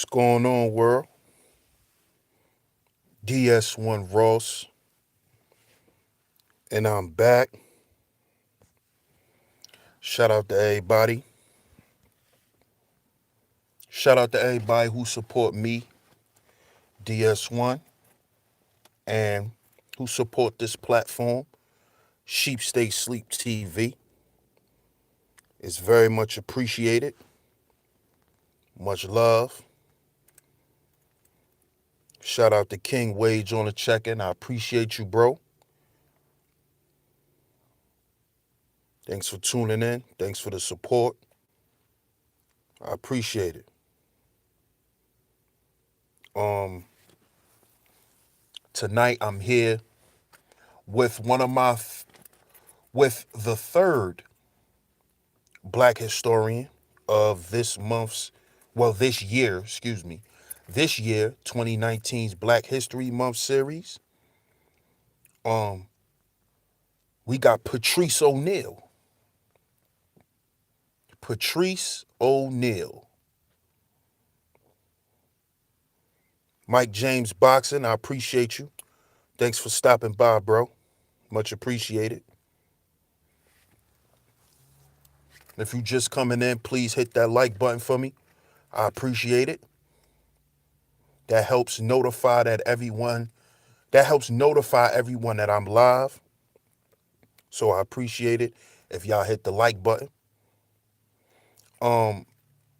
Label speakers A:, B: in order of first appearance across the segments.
A: What's going on, world? DS1 Ross, and I'm back. Shout out to everybody. Shout out to everybody who support me, DS1, and who support this platform, Sheep Stay Sleep TV. It's very much appreciated. Much love. Shout out to King Wage on the check-in. I appreciate you, bro. Thanks for tuning in. Thanks for the support. I appreciate it. Um, Tonight I'm here with with the third Black historian of this year, this year, 2019's Black History Month series. Um, we got Patrice O'Neal. Patrice O'Neal. Mike James Boxing, I appreciate you. Thanks for stopping by, bro. Much appreciated. If you just coming in, please hit that like button for me. I appreciate it. That helps notify everyone that I'm live. So I appreciate it if y'all hit the like button.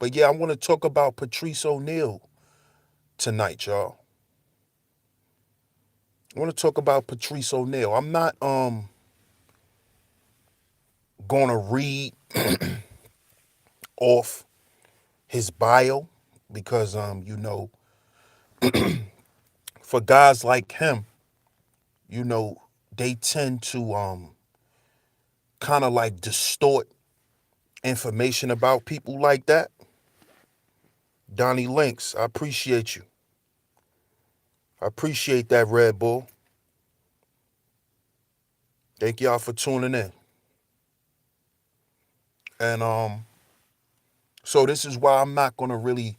A: But yeah, I want to talk about Patrice O'Neal tonight, y'all. I want to talk about Patrice O'Neal. I'm not gonna read off his bio because for guys like him, they tend to kind of like distort information about people like that. Donnie Links, I appreciate you. I appreciate that, Red Bull. Thank y'all for tuning in. And so this is why I'm not gonna really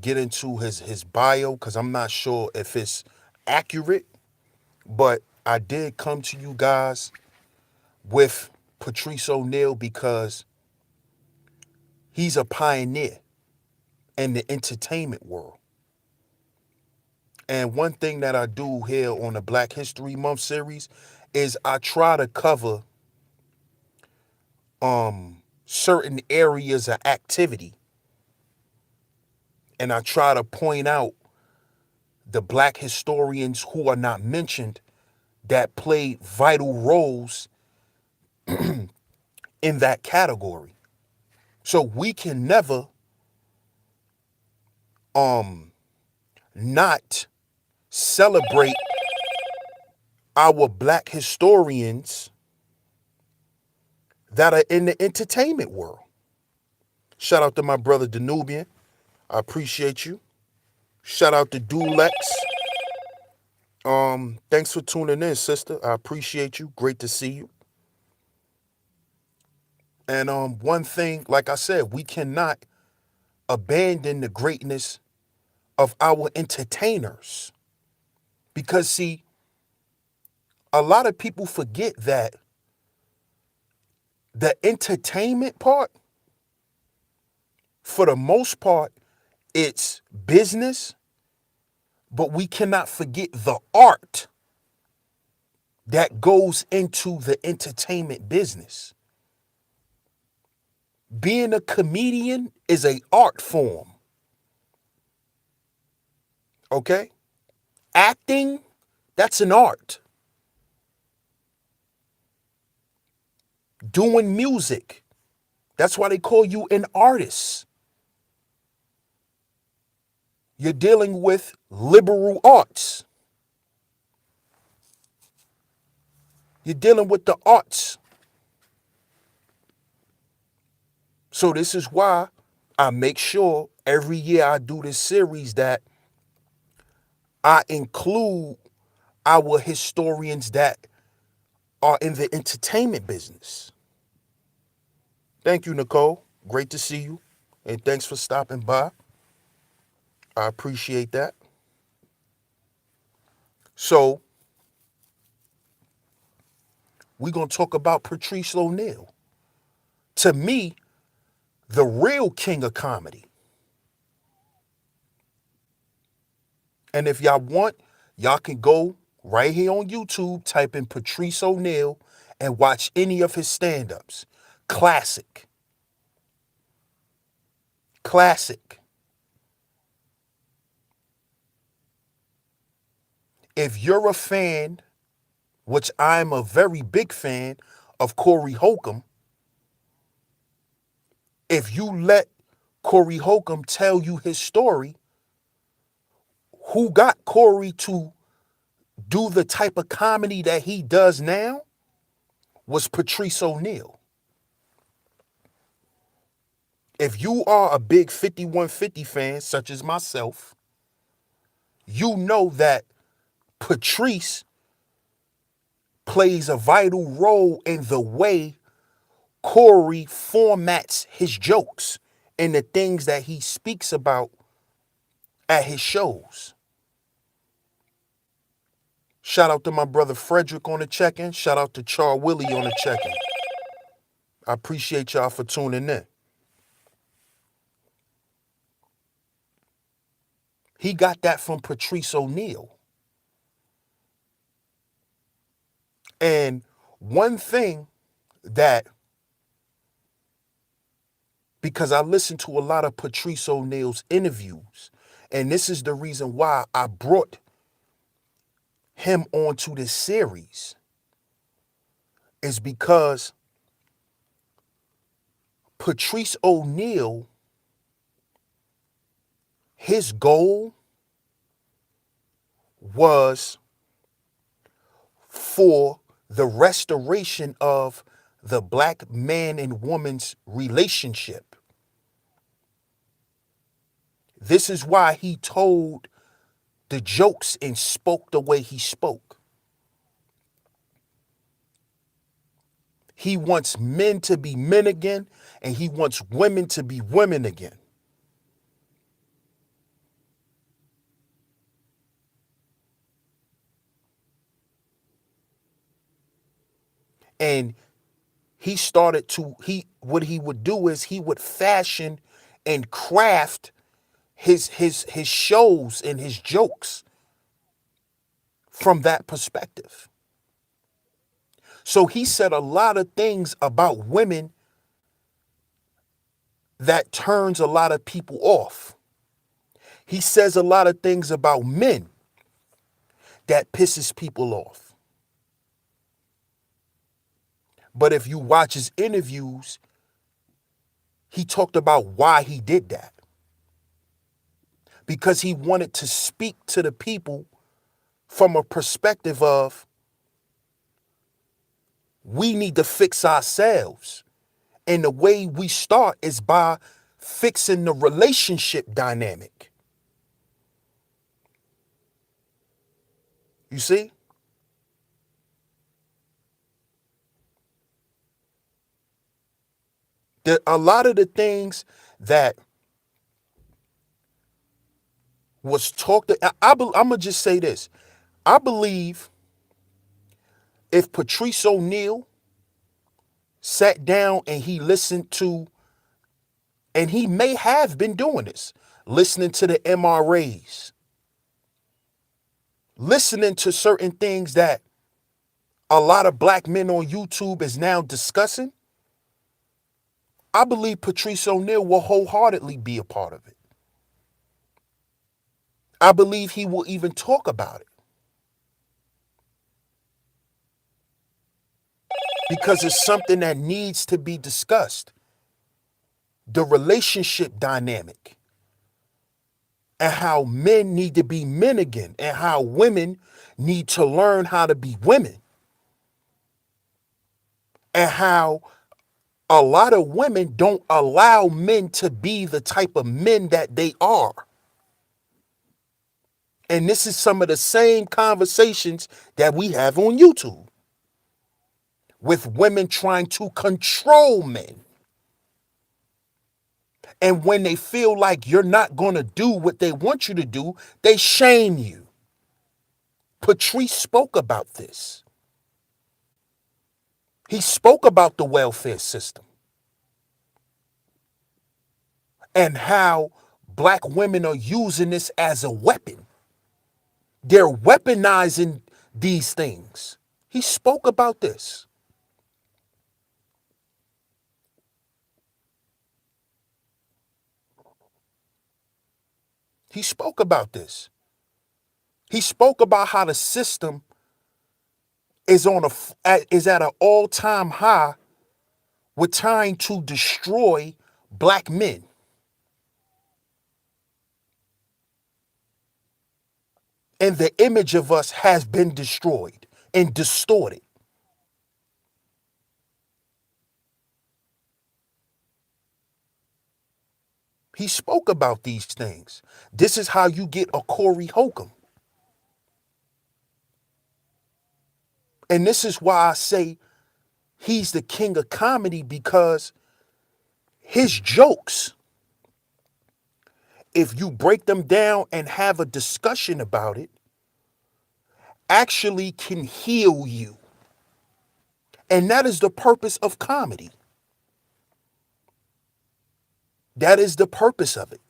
A: get into his bio because I'm not sure if it's accurate, but I did come to you guys with Patrice O'Neal because he's a pioneer in the entertainment world. And one thing that I do here on the Black History Month series is I try to cover certain areas of activity, and I try to point out the Black historians who are not mentioned that played vital roles in that category. So we can never not celebrate our Black historians that are in the entertainment world. Shout out to my brother Danubian. I appreciate you. Shout out to Dulex. Thanks for tuning in, sister. I appreciate you. Great to see you. And one thing, like I said, we cannot abandon the greatness of our entertainers. Because see, a lot of people forget that the entertainment part, for the most part, it's business, but we cannot forget the art that goes into the entertainment business. Being a comedian is an art form. Okay? Acting, that's an art. Doing music, that's why they call you an artist. You're dealing with liberal arts. You're dealing with the arts. So this is why I make sure every year I do this series that I include our historians that are in the entertainment business. Thank you, Nicole. Great to see you. And thanks for stopping by. I appreciate that. So we're going to talk about Patrice O'Neal. To me, the real king of comedy. And if y'all want, y'all can go right here on YouTube, type in Patrice O'Neal, and watch any of his stand-ups. Classic. Classic. If you're a fan, which I'm a very big fan of Corey Holcomb, if you let Corey Holcomb tell you his story, who got Corey to do the type of comedy that he does now was Patrice O'Neal. If you are a big 5150 fan, such as myself, you know that Patrice plays a vital role in the way Corey formats his jokes and the things that he speaks about at his shows. Shout out to my brother Frederick on the check-in. Shout out to Char Willie on the check-in. I appreciate y'all for tuning in. He got that from Patrice O'Neal. And one thing that, because I listened to a lot of Patrice O'Neal's interviews, and this is the reason why I brought him onto this series, is because Patrice O'Neal, his goal was for the restoration of the black man and woman's relationship. This is why he told the jokes and spoke the way he spoke. He wants men to be men again, and he wants women to be women again. And what he would do is he would fashion and craft his shows and his jokes from that perspective. So he said a lot of things about women that turns a lot of people off. He says a lot of things about men that pisses people off. But if you watch his interviews, he talked about why he did that. Because he wanted to speak to the people from a perspective of, we need to fix ourselves. And the way we start is by fixing the relationship dynamic. You see? A lot of the things that was talked, I'm going to just say this. I believe if Patrice O'Neal sat down and he listened to, and he may have been doing this, listening to the MRAs, listening to certain things that a lot of black men on YouTube is now discussing, I believe Patrice O'Neal will wholeheartedly be a part of it. I believe he will even talk about it. Because it's something that needs to be discussed. The relationship dynamic. And how men need to be men again. And how women need to learn how to be women. And how a lot of women don't allow men to be the type of men that they are. And this is some of the same conversations that we have on YouTube. With women trying to control men. And when they feel like you're not going to do what they want you to do, they shame you. Patrice spoke about this. He spoke about the welfare system and how black women are using this as a weapon. They're weaponizing these things. He spoke about this. He spoke about this. He spoke about how the system is at an all-time high with trying to destroy black men. And the image of us has been destroyed and distorted. He spoke about these things. This is how you get a Corey Holcomb. And this is why I say he's the king of comedy, because his jokes, if you break them down and have a discussion about it, actually can heal you. And that is the purpose of comedy. That is the purpose of it.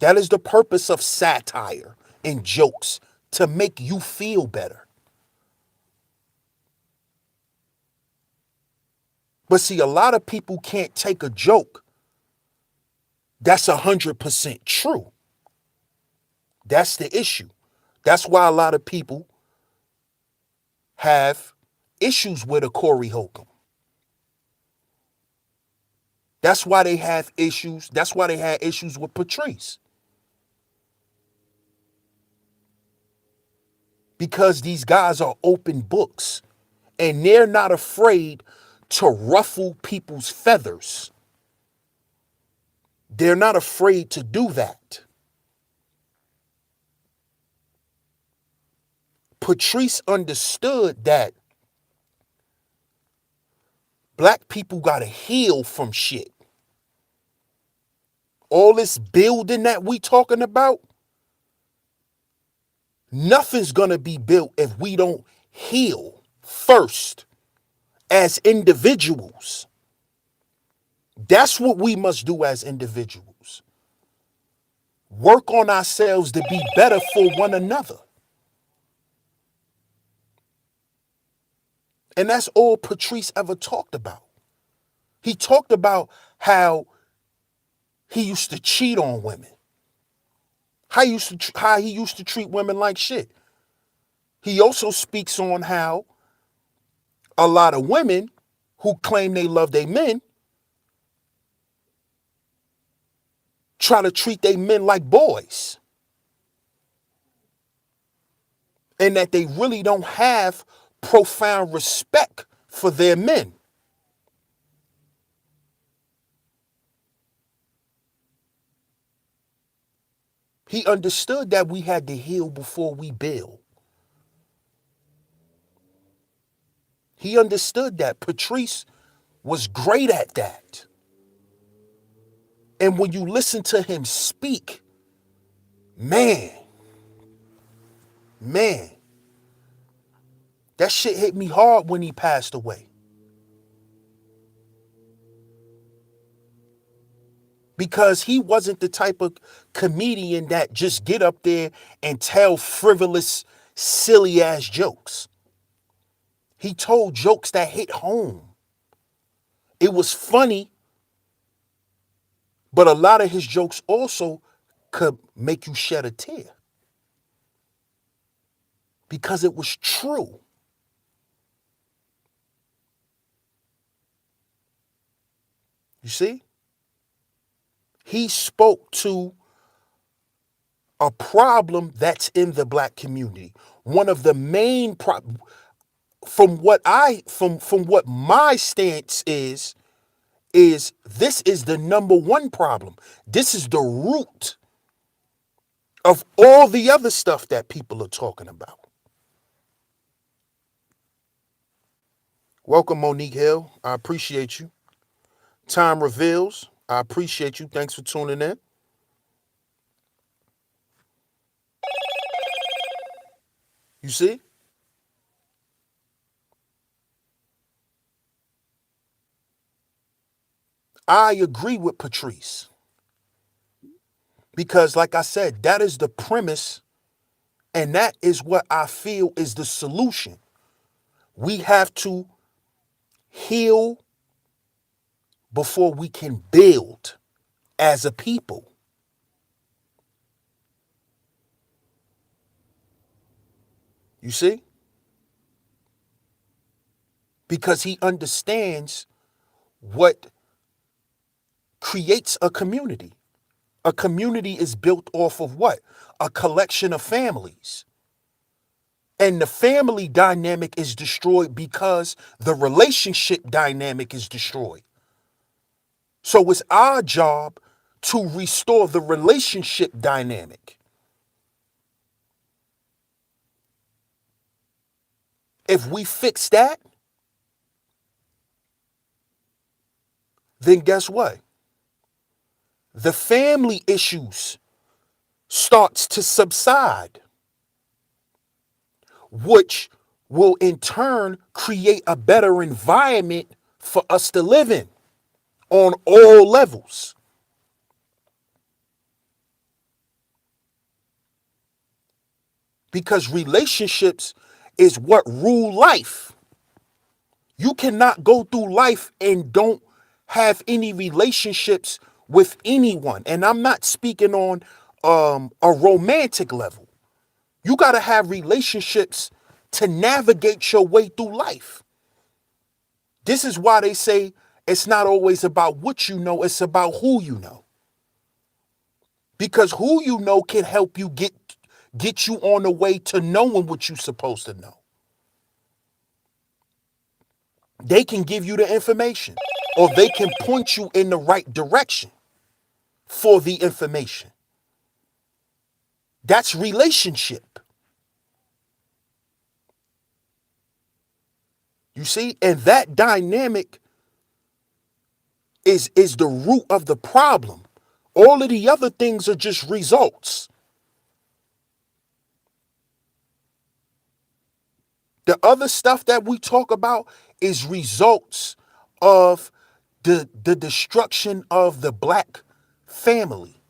A: That is the purpose of satire and jokes, to make you feel better. But see, a lot of people can't take a joke that's 100% true. That's the issue. That's why a lot of people have issues with a Corey Holcomb. That's why they have issues. That's why they had issues with Patrice. Because these guys are open books and they're not afraid to ruffle people's feathers. They're not afraid to do that. Patrice understood that black people got to heal from shit. All this building that we talking about, nothing's going to be built if we don't heal first as individuals. That's what we must do as individuals. Work on ourselves to be better for one another. And that's all Patrice ever talked about. He talked about how he used to cheat on women. How he used to treat women like shit. He also speaks on how a lot of women who claim they love their men try to treat their men like boys. And that they really don't have profound respect for their men. He understood that we had to heal before we build. He understood that. Patrice was great at that. And when you listen to him speak, man, that shit hit me hard when he passed away. Because he wasn't the type of comedian that just get up there and tell frivolous, silly ass jokes. He told jokes that hit home. It was funny, but a lot of his jokes also could make you shed a tear. Because it was true. You see? He spoke to a problem that's in the black community. One of the main from what my stance is this is the number one problem. This is the root of all the other stuff that people are talking about. Welcome, Monique Hill. I appreciate you. Time reveals. I appreciate you. Thanks for tuning in. You see? I agree with Patrice because, like I said, that is the premise, and that is what I feel is the solution. We have to heal before we can build as a people. You see? Because he understands what creates a community. A community is built off of what? A collection of families. And the family dynamic is destroyed because the relationship dynamic is destroyed. So it's our job to restore the relationship dynamic. If we fix that, then guess what? The family issues starts to subside, which will in turn create a better environment for us to live in on all levels. Because relationships is what rule life. You cannot go through life and don't have any relationships with anyone. And I'm not speaking on a romantic level. You got to have relationships to navigate your way through life. This is why they say it's not always about what you know, it's about who you know. Because who you know can help you get you on the way to knowing what you're supposed to know. They can give you the information or they can point you in the right direction for the information. That's relationship. You see? And that dynamic is the root of the problem. All of the other things are just results. The other stuff that we talk about is results of the destruction of the black family,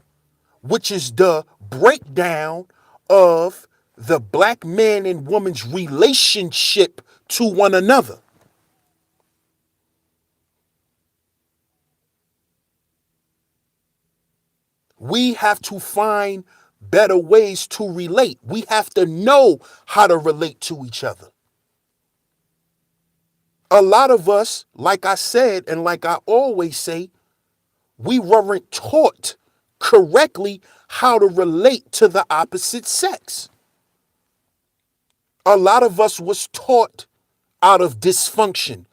A: which is the breakdown of the black man and woman's relationship to one another. We have to find better ways to relate. We have to know how to relate to each other. A lot of us, like I said, and like I always say, we weren't taught correctly how to relate to the opposite sex. A lot of us was taught out of dysfunction.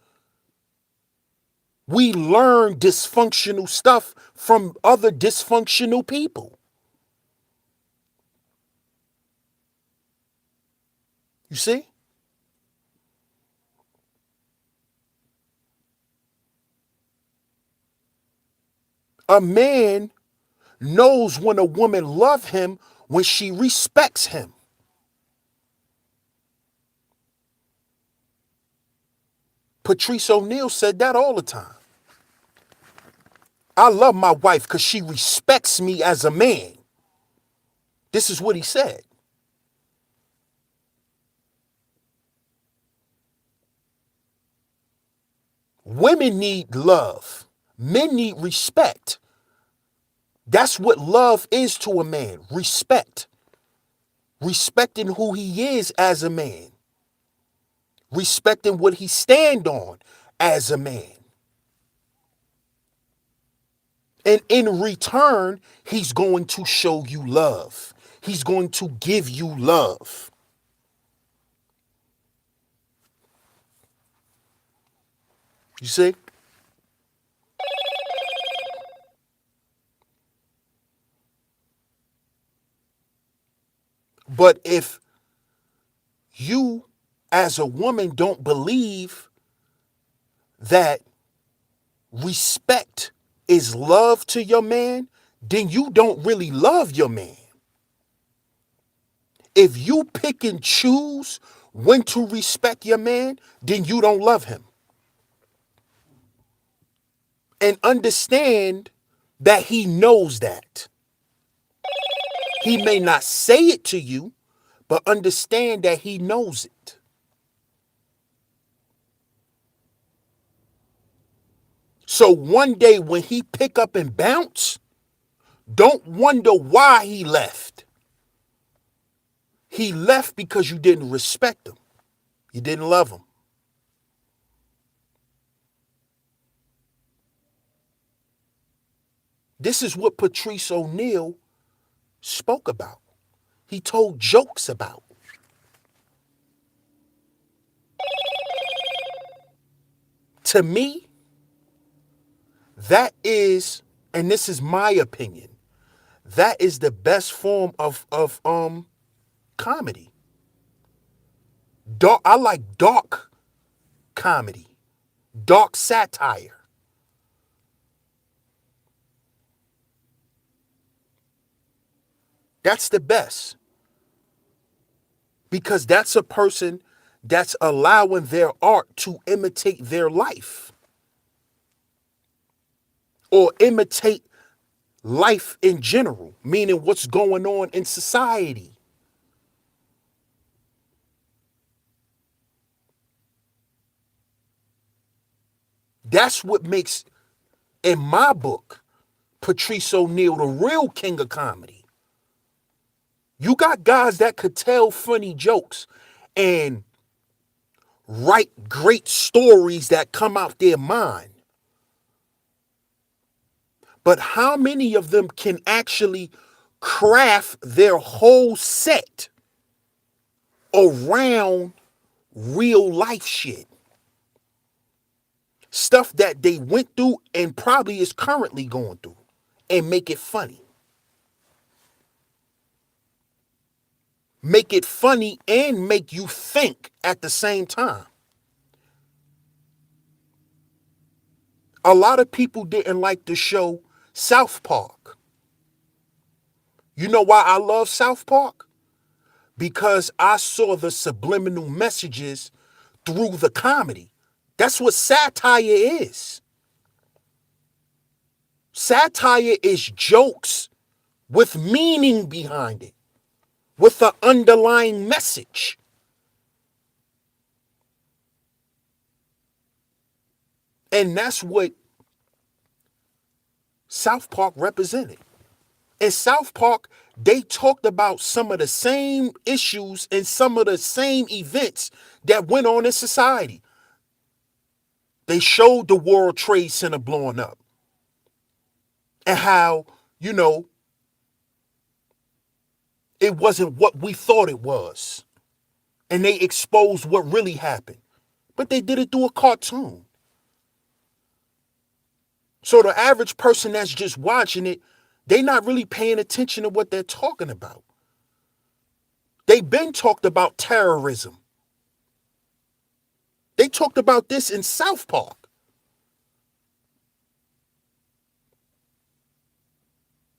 A: We learn dysfunctional stuff from other dysfunctional people. You see? A man knows when a woman loves him when she respects him. Patrice O'Neal said that all the time. I love my wife because she respects me as a man. This is what he said. Women need love. Men need respect. That's what love is to a man. Respect. Respecting who he is as a man. Respecting what he stand on as a man. And in return, he's going to show you love. He's going to give you love. You see? But if you as a woman don't believe that respect is love to your man, then you don't really love your man. If you pick and choose when to respect your man, then you don't love him. And understand that he knows that. He may not say it to you, but understand that he knows it. So one day when he pick up and bounce, don't wonder why he left. He left because you didn't respect him. You didn't love him. This is what Patrice O'Neal spoke about. He told jokes about. To me, that is, and this is my opinion, that is the best form of comedy. I like dark comedy, dark satire. That's the best. Because that's a person that's allowing their art to imitate their life or imitate life in general, meaning what's going on in society. That's what makes, in my book, Patrice O'Neal the real king of comedy. You got guys that could tell funny jokes and write great stories that come out their mind. But how many of them can actually craft their whole set around real life shit? Stuff that they went through and probably is currently going through, and make it funny. Make it funny and make you think at the same time. A lot of people didn't like the show South Park. You know why I love South Park? Because I saw the subliminal messages through the comedy. That's what satire is. Satire is jokes with meaning behind it, with an underlying message. And that's what South Park represented. In South Park, they talked about some of the same issues and some of the same events that went on in society. They showed the World Trade Center blowing up and how, it wasn't what we thought it was. And they exposed what really happened. But they did it through a cartoon. So the average person that's just watching it, they're not really paying attention to what they're talking about. They've been talked about terrorism. They talked about this in South Park.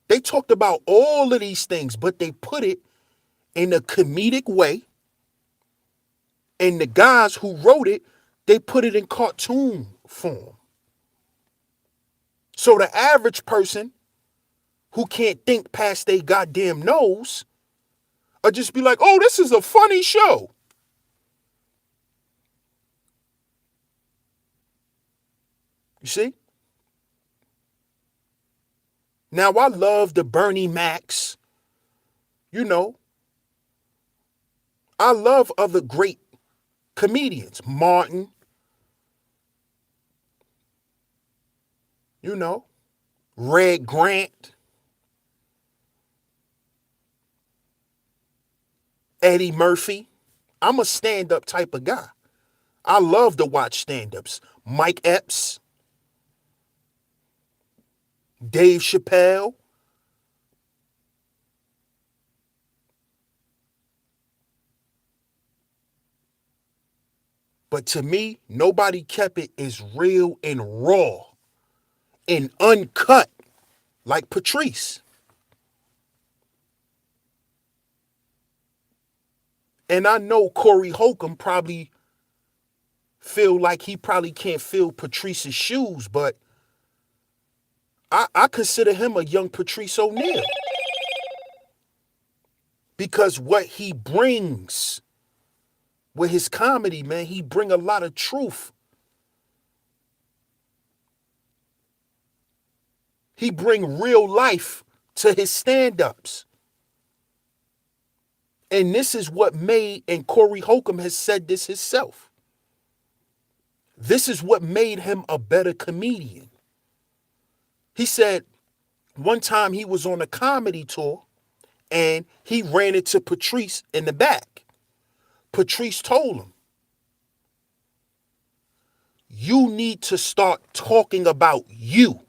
A: They talked about all of these things, but they put it in a comedic way. And the guys who wrote it, they put it in cartoon form. So the average person who can't think past their goddamn nose or just be like, oh, this is a funny show. You see? Now, I love the Bernie Macs. I love other great comedians. Martin. Red Grant. Eddie Murphy. I'm a stand-up type of guy. I love to watch stand-ups. Mike Epps. Dave Chappelle. But to me, nobody kept it as real and raw and uncut like Patrice. And I know Corey Holcomb probably feel like he probably can't fill Patrice's shoes, but I consider him a young Patrice O'Neal because what he brings with his comedy, man, he bring a lot of truth. He bring real life to his stand-ups. And this is what made, and Corey Holcomb has said this himself, this is what made him a better comedian. He said one time he was on a comedy tour and he ran into Patrice in the back. Patrice told him, you need to start talking about you.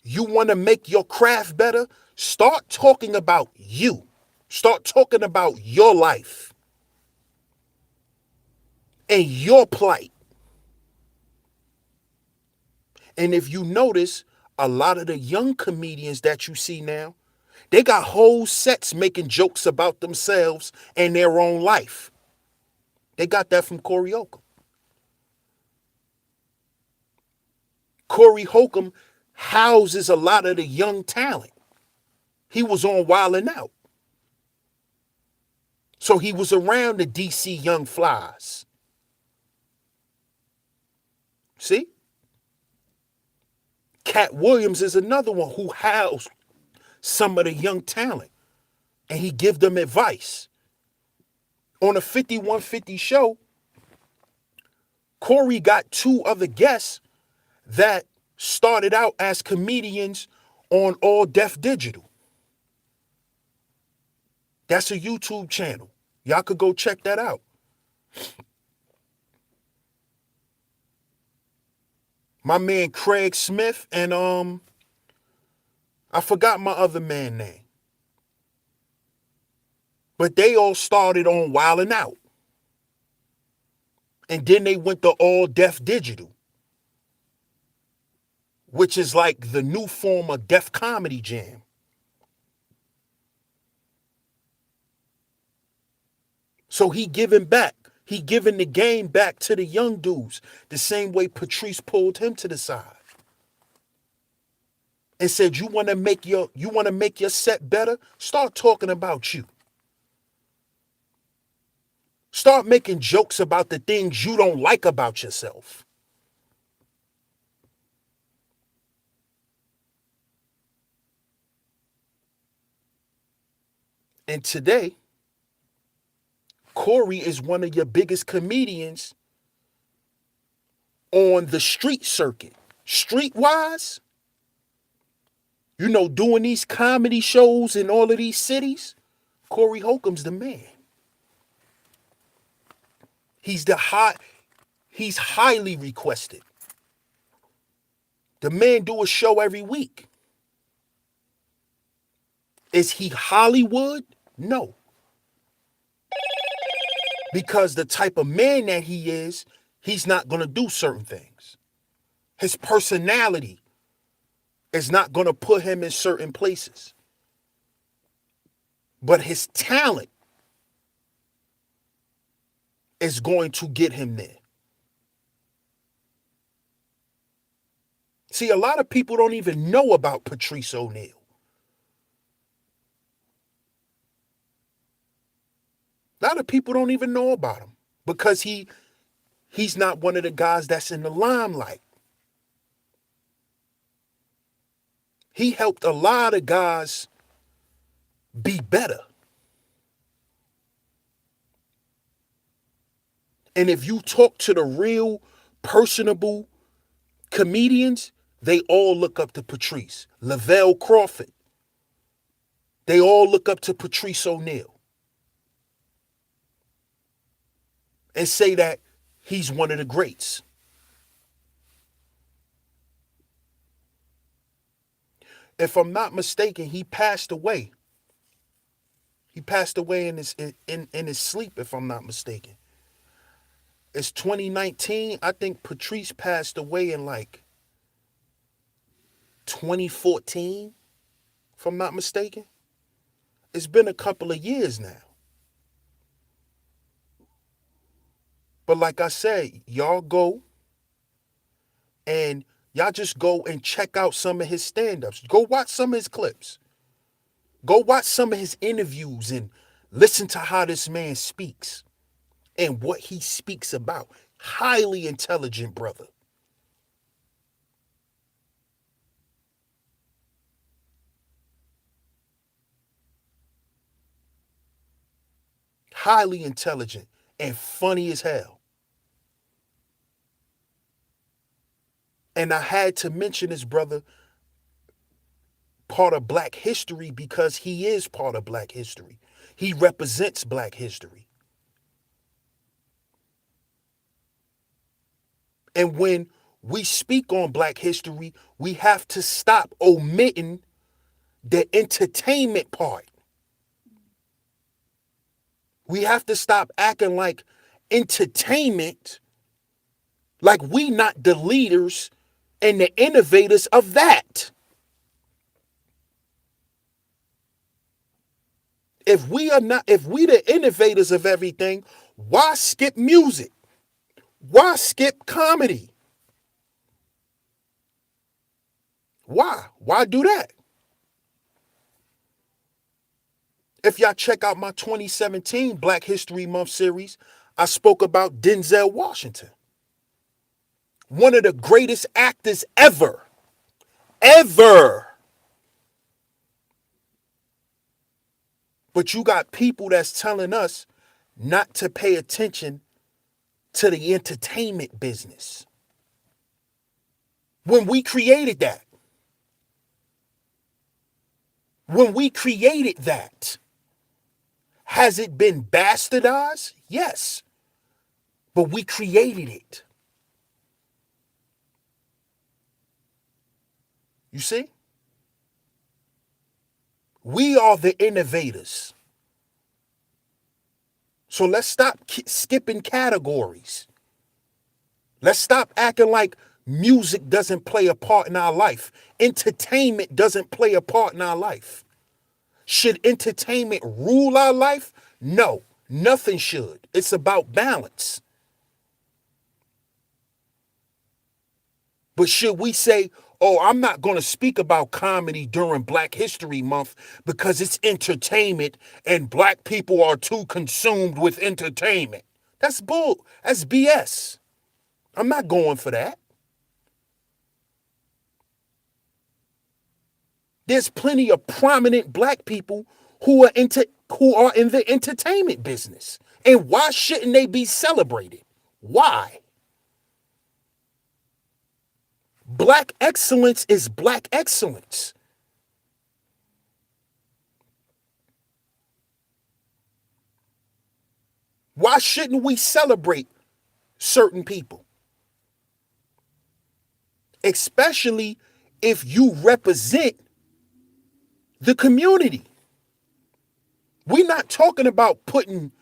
A: You want to make your craft better? Start talking about you. Start talking about your life and your plight. And if you notice, a lot of the young comedians that you see now, they got whole sets making jokes about themselves and their own life. They got that from Corey Holcomb. Corey Holcomb houses a lot of the young talent. He was on Wild 'N Out. So he was around the DC Young Flies. See? Cat Williams is another one who housed some of the young talent. And he give them advice. On a 5150 show, Corey got two other guests that started out as comedians on All Def Digital. That's a YouTube channel. Y'all could go check that out. My man Craig Smith and I forgot my other man name. But they all started on Wild 'N Out. And then they went to All Def Digital, which is like the new form of Def Comedy Jam. So he giving back. He giving the game back to the young dudes, the same way Patrice pulled him to the side and said, you want to make your set better? Start talking about you. Start making jokes about the things you don't like about yourself. And today, Corey is one of your biggest comedians on the street circuit. Streetwise, doing these comedy shows in all of these cities, Corey Holcomb's the man. He's highly requested. The man do a show every week. Is he Hollywood? No. Because the type of man that he is, he's not going to do certain things. His personality is not going to put him in certain places. But his talent is going to get him there. See, a lot of people don't even know about Patrice O'Neal. A lot of people don't even know about him because he's not one of the guys that's in the limelight. He helped a lot of guys be better. And if you talk to the real personable comedians, they all look up to Patrice. Lavelle Crawford. They all look up to Patrice O'Neal and say that he's one of the greats. If I'm not mistaken, he passed away. He passed away in his sleep, if I'm not mistaken. It's 2019. I think Patrice passed away in like 2014, if I'm not mistaken. It's been a couple of years now. But like I said, y'all go and y'all just go and check out some of his stand-ups. Go watch some of his clips. Go watch some of his interviews and listen to how this man speaks and what he speaks about. Highly intelligent brother. Highly intelligent and funny as hell. And I had to mention this brother part of Black history because he is part of Black history. He represents Black history. And when we speak on Black history, we have to stop omitting the entertainment part. We have to stop acting like entertainment, like we not the leaders and the innovators of that. If we the innovators of everything, why skip music? Why skip comedy? Why? Why do that? If y'all check out my 2017 Black History Month series, I spoke about Denzel Washington. One of the greatest actors ever. Ever. But you got people that's telling us not to pay attention to the entertainment business. When we created that. When we created that. Has it been bastardized? Yes. But we created it. You see? We are the innovators. So let's stop skipping categories. Let's stop acting like music doesn't play a part in our life. Entertainment doesn't play a part in our life. Should entertainment rule our life? No, nothing should. It's about balance. But should we say, oh, I'm not going to speak about comedy during Black History Month because it's entertainment and Black people are too consumed with entertainment? That's bull. That's BS. I'm not going for that. There's plenty of prominent Black people who are in the entertainment business. And why shouldn't they be celebrated? Why? Black excellence is Black excellence. Why shouldn't we celebrate certain people? Especially if you represent the community. We're not talking about putting,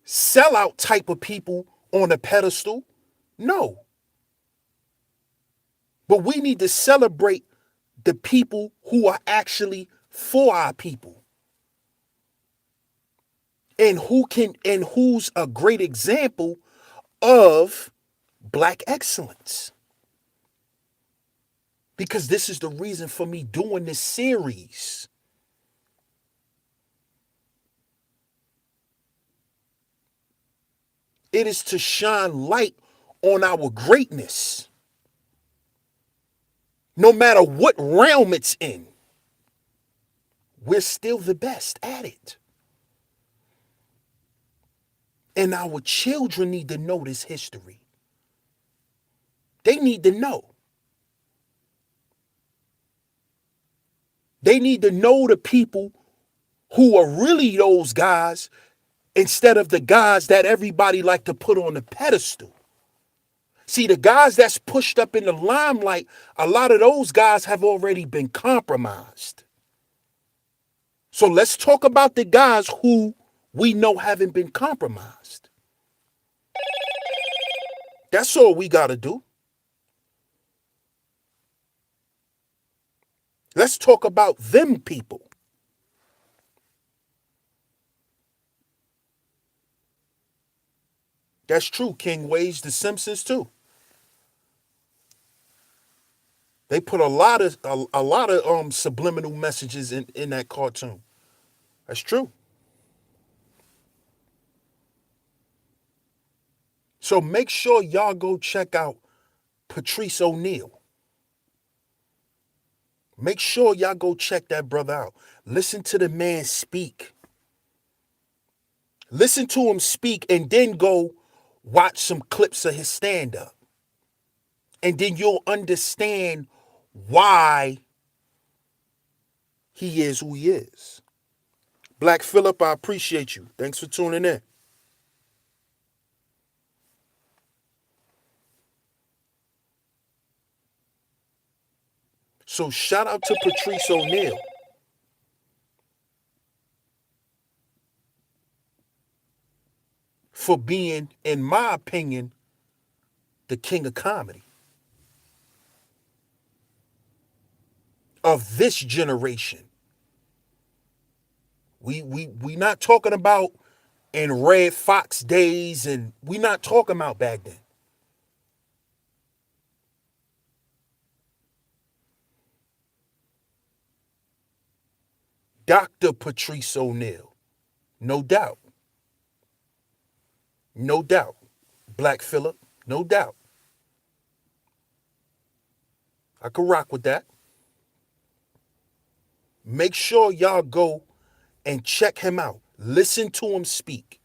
A: sellout type of people on a pedestal. No. But we need to celebrate the people who are actually for our people. And who's a great example of Black excellence. Because this is the reason for me doing this series. It is to shine light on our greatness. No matter what realm it's in, we're still the best at it. And our children need to know this history. They need to know. They need to know the people who are really those guys instead of the guys that everybody like to put on the pedestal. See, the guys that's pushed up in the limelight, a lot of those guys have already been compromised. So let's talk about the guys who we know haven't been compromised. That's all we got to do. Let's talk about them people. That's true. King Wage, The Simpsons too. They put a lot of subliminal messages in that cartoon. That's true. So make sure y'all go check out Patrice O'Neal. Make sure y'all go check that brother out. Listen to the man speak. Listen to him speak and then go watch some clips of his stand-up. And then you'll understand why he is who he is. Black Phillip, I appreciate you. Thanks for tuning in. So shout out to Patrice O'Neal for being, in my opinion, the king of comedy of this generation. We not talking about in Red Fox days, and we not talking about back then. Dr. Patrice O'Neal. No doubt. No doubt. Black Phillip. No doubt. I could rock with that. Make sure y'all go and check him out. Listen to him speak.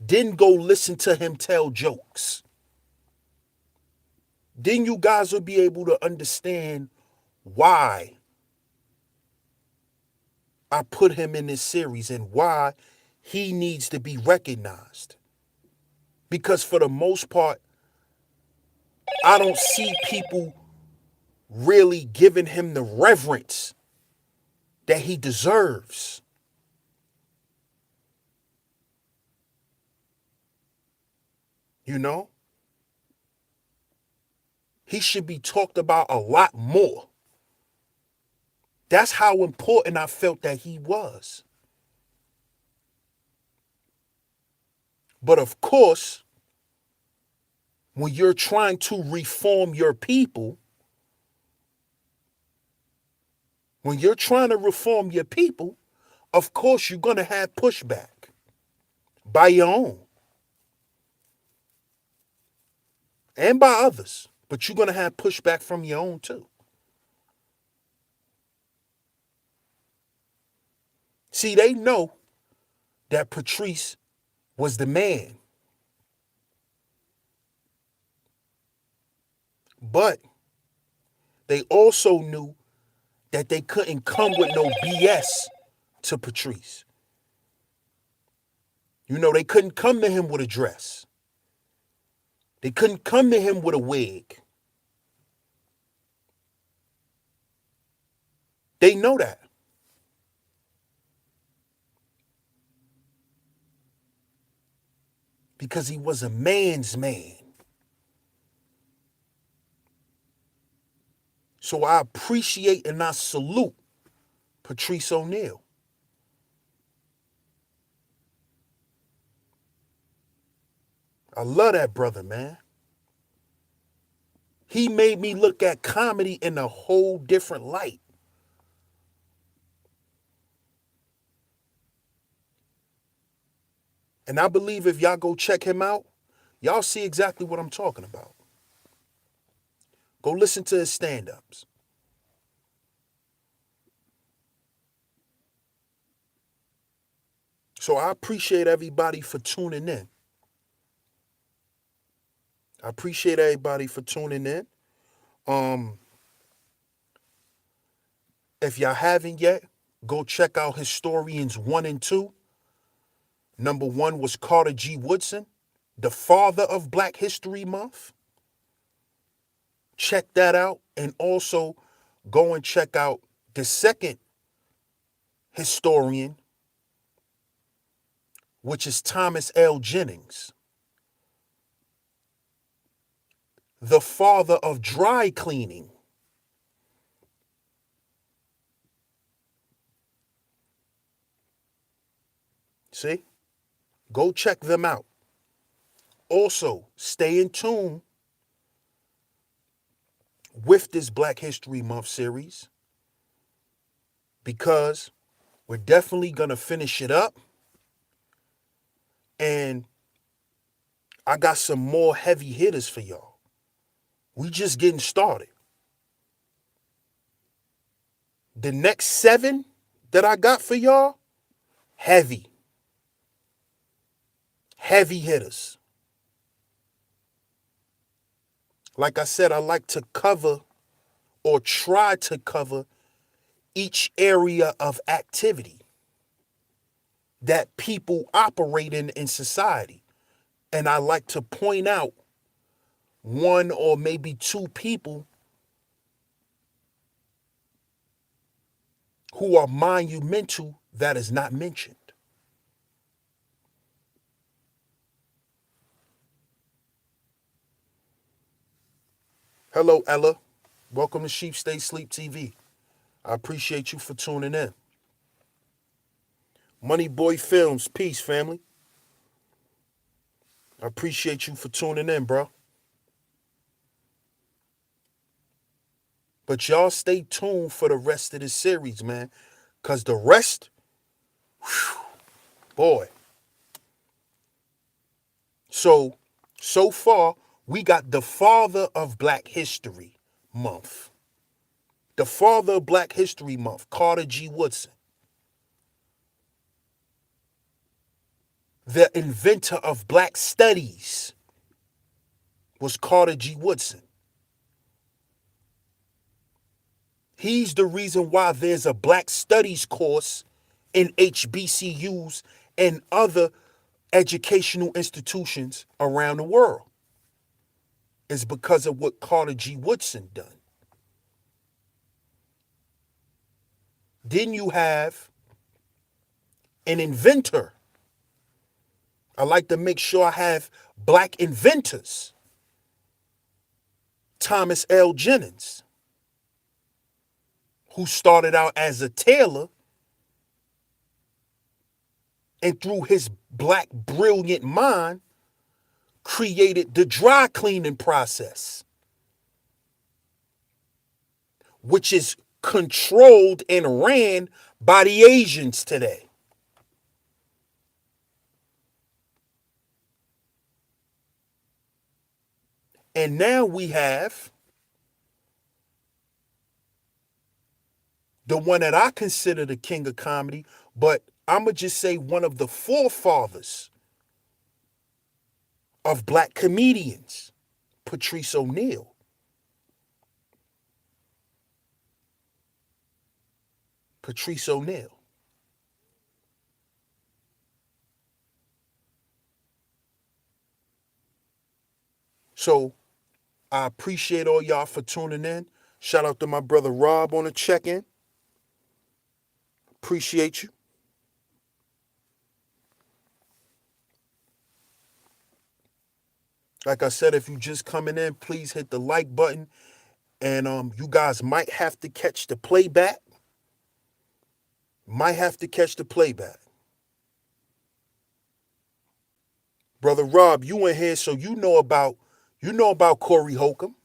A: Then go listen to him tell jokes. Then you guys will be able to understand why I put him in this series and why he needs to be recognized. Because for the most part, I don't see people really giving him the reverence that he deserves. You know? He should be talked about a lot more. That's how important I felt that he was. But of course, when you're trying to reform your people, of course you're going to have pushback by your own and by others. But you're going to have pushback from your own too. See, they know that Patrice was the man. But they also knew that they couldn't come with no BS to Patrice. You know, they couldn't come to him with a dress. They couldn't come to him with a wig. They know that. Because he was a man's man. So I appreciate and I salute Patrice O'Neal. I love that brother, man. He made me look at comedy in a whole different light. And I believe if y'all go check him out, y'all see exactly what I'm talking about. Go listen to his stand-ups. So I appreciate everybody for tuning in. I appreciate everybody for tuning in. If y'all haven't yet, go check out Historians 1 and 2. Number 1 was Carter G. Woodson, the father of Black History Month. Check that out. And also go and check out the second historian, which is Thomas L. Jennings. the father of dry cleaning. See? Go check them out. Also, stay in tune with this Black History Month series because we're definitely going to finish it up. And I got some more heavy hitters for y'all. We just getting started. The next 7 that I got for y'all, heavy hitters. Like I said, I like to cover or try to cover each area of activity that people operate in society. And I like to point out 1 or maybe 2 people who are monumental that is not mentioned. Hello, Ella. Welcome to Sheep Stay Sleep TV. I appreciate you for tuning in. Money Boy Films, peace, family. I appreciate you for tuning in, bro. But y'all stay tuned for the rest of the series, man. Because the rest, whew, boy. So far, we got the father of Black History Month. The father of Black History Month, Carter G. Woodson. The inventor of Black Studies was Carter G. Woodson. He's the reason why there's a Black Studies course in HBCUs and other educational institutions around the world. It's because of what Carter G. Woodson done. Then you have an inventor. I like to make sure I have Black inventors. Thomas L. Jennings, who started out as a tailor and through his Black brilliant mind created the dry cleaning process, which is controlled and ran by the Asians today. And now we have the one that I consider the king of comedy, but I'm going to just say one of the forefathers of Black comedians, Patrice O'Neal. Patrice O'Neal. So I appreciate all y'all for tuning in. Shout out to my brother Rob on the check-in. Appreciate you. Like I said, if you just coming in, please hit the like button. And you guys might have to catch the playback. Might have to catch the playback. Brother Rob, you in here, so you know about Corey Holcomb.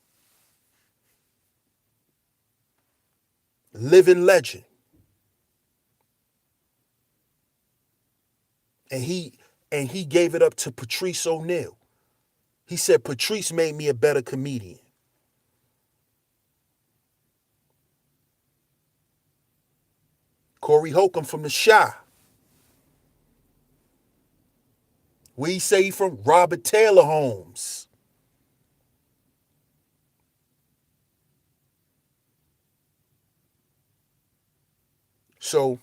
A: Living legend. And he gave it up to Patrice O'Neal. He said Patrice made me a better comedian. Corey Holcomb from the Chi. Where he say he from? Robert Taylor Holmes. So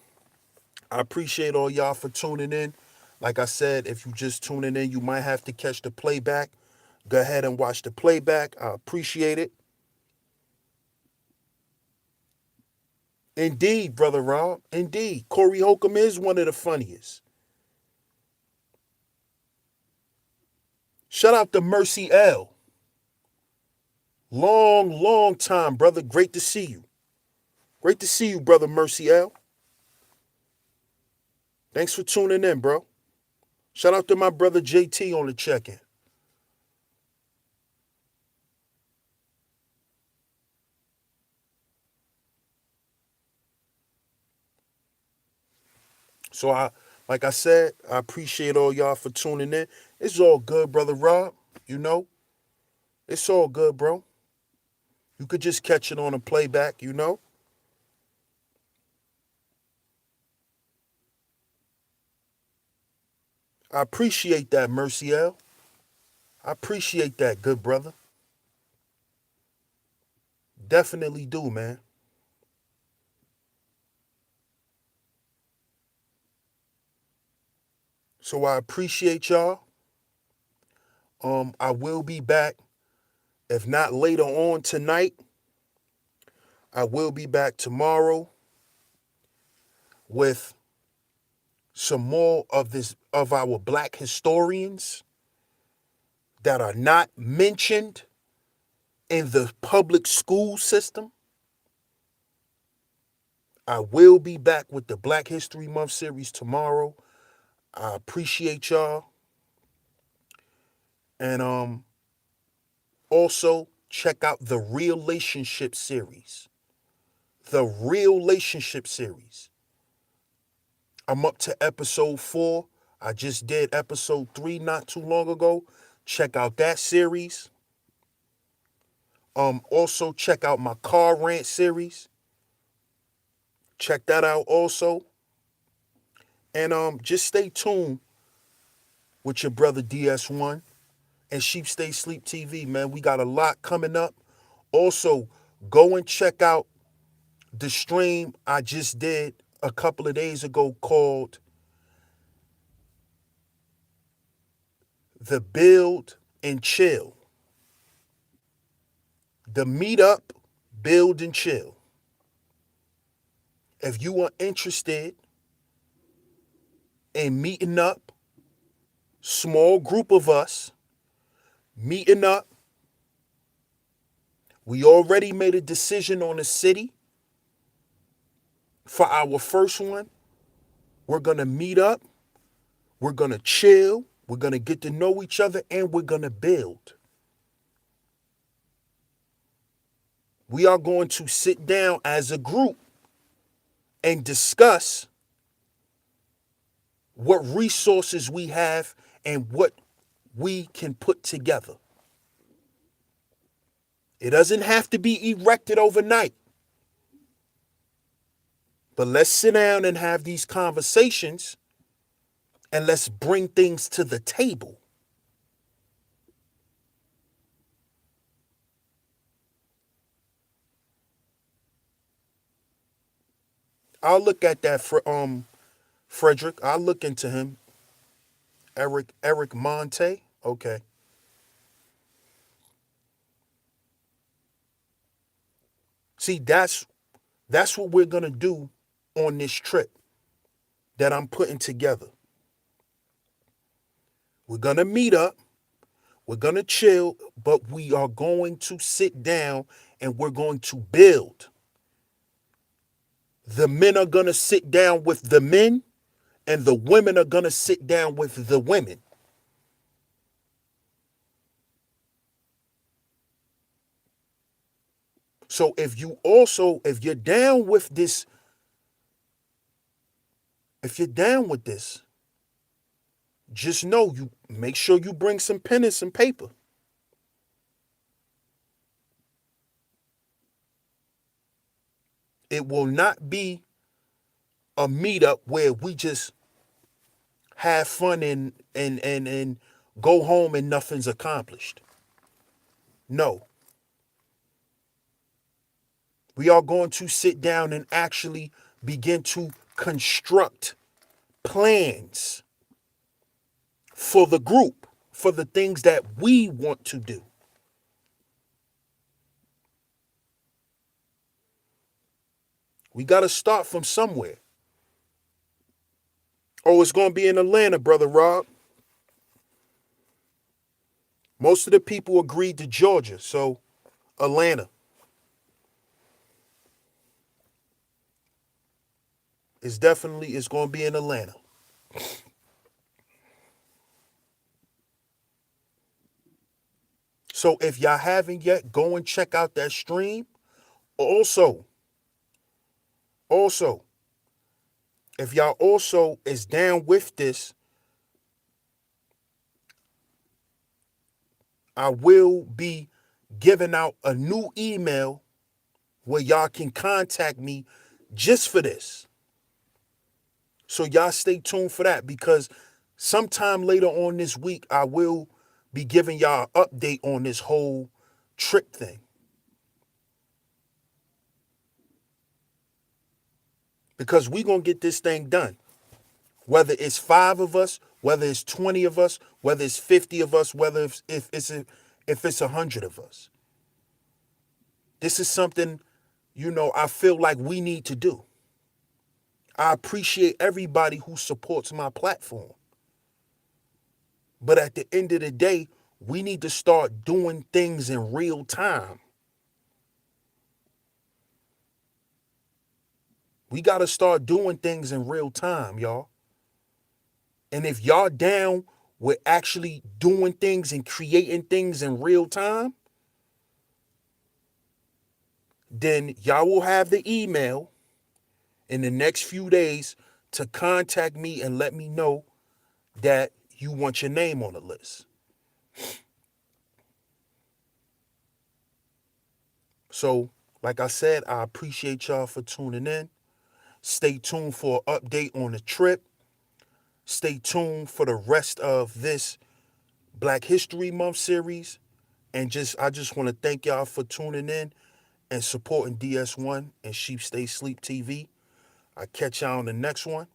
A: I appreciate all y'all for tuning in. Like I said, if you just tuning in, you might have to catch the playback. Go ahead and watch the playback. I appreciate it. Indeed, Brother Rob. Indeed. Corey Holcomb is one of the funniest. Shout out to Mercy L. Long, long time, brother. Great to see you. Great to see you, brother Mercy L. Thanks for tuning in, bro. Shout out to my brother JT on the check-in. So like I said, I appreciate all y'all for tuning in. It's all good, brother Rob. You know, it's all good, bro. You could just catch it on a playback, you know. I appreciate that, Mercy L. I appreciate that, good brother. Definitely do, man. So I appreciate y'all. I will be back. If not later on tonight, I will be back tomorrow with some more of this of our black historians that are not mentioned in the public school system. I will be back with the Black History Month series tomorrow. I appreciate y'all. And also check out the relationship series. The relationship series. I'm up to episode 4. I just did episode 3 not too long ago. Check out that series. Also check out my car rant series. Check that out also. And just stay tuned with your brother DS1 and Sheep Stay Sleep TV, man. We got a lot coming up. Also, go and check out the stream I just did a couple of days ago called The Build and Chill. The Meetup, Build and Chill. If you are interested in meeting up, small group of us, meeting up. We already made a decision on a city for our first one. We're going to meet up. We're going to chill. We're going to get to know each other and we're going to build. We are going to sit down as a group and discuss what resources we have and what we can put together. It doesn't have to be erected overnight. But let's sit down and have these conversations and let's bring things to the table. I'll look at that for Frederick. I'll look into him. Eric Monte. Okay. See, that's what we're gonna do on this trip that I'm putting together. We're gonna meet up, we're gonna chill, but we are going to sit down and we're going to build. The men are gonna sit down with the men, and the women are gonna sit down with the women. So if you're down with this, if you're down with this, just know you make sure you bring some pen and some paper. It will not be a meetup where we just have fun and go home and nothing's accomplished. No. We are going to sit down and actually begin to construct plans for the group, for the things that we want to do. We got to start from somewhere. Oh, it's going to be in Atlanta, Brother Rob. Most of the people agreed to Georgia, so Atlanta. It's going to be in Atlanta. So if y'all haven't yet, go and check out that stream. Also, also, if y'all also is down with this, I will be giving out a new email where y'all can contact me just for this. So y'all stay tuned for that, because sometime later on this week, I will be giving y'all an update on this whole trip thing. Because we going to get this thing done. Whether it's 5 of us, whether it's 20 of us, whether it's 50 of us, whether if it's 100 of us. This is something, I feel like we need to do. I appreciate everybody who supports my platform. But at the end of the day, we need to start doing things in real time. We got to start doing things in real time, y'all. And if y'all down with actually doing things and creating things in real time, then y'all will have the email in the next few days to contact me and let me know that you want your name on the list. So, like I said, I appreciate y'all for tuning in. Stay tuned for an update on the trip. Stay tuned for the rest of this Black History Month series. And I just want to thank y'all for tuning in and supporting DS1 and Sheep Stay Sleep TV. I catch y'all on the next one.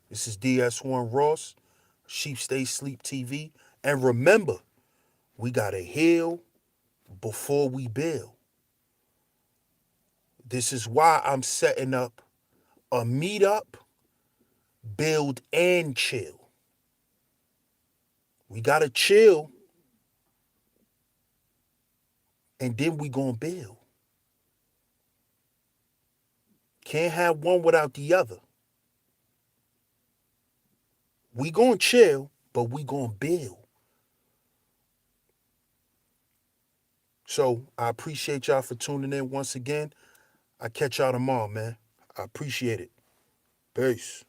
A: This is DS1 Ross, Sheep Stay Sleep TV. And remember, we got to heal before we build. This is why I'm setting up a meetup, build, and chill. We got to chill, and then we going to build. Can't have one without the other. We going to chill, but we going to build. So I appreciate y'all for tuning in once again. I catch y'all tomorrow, man. I appreciate it. Peace.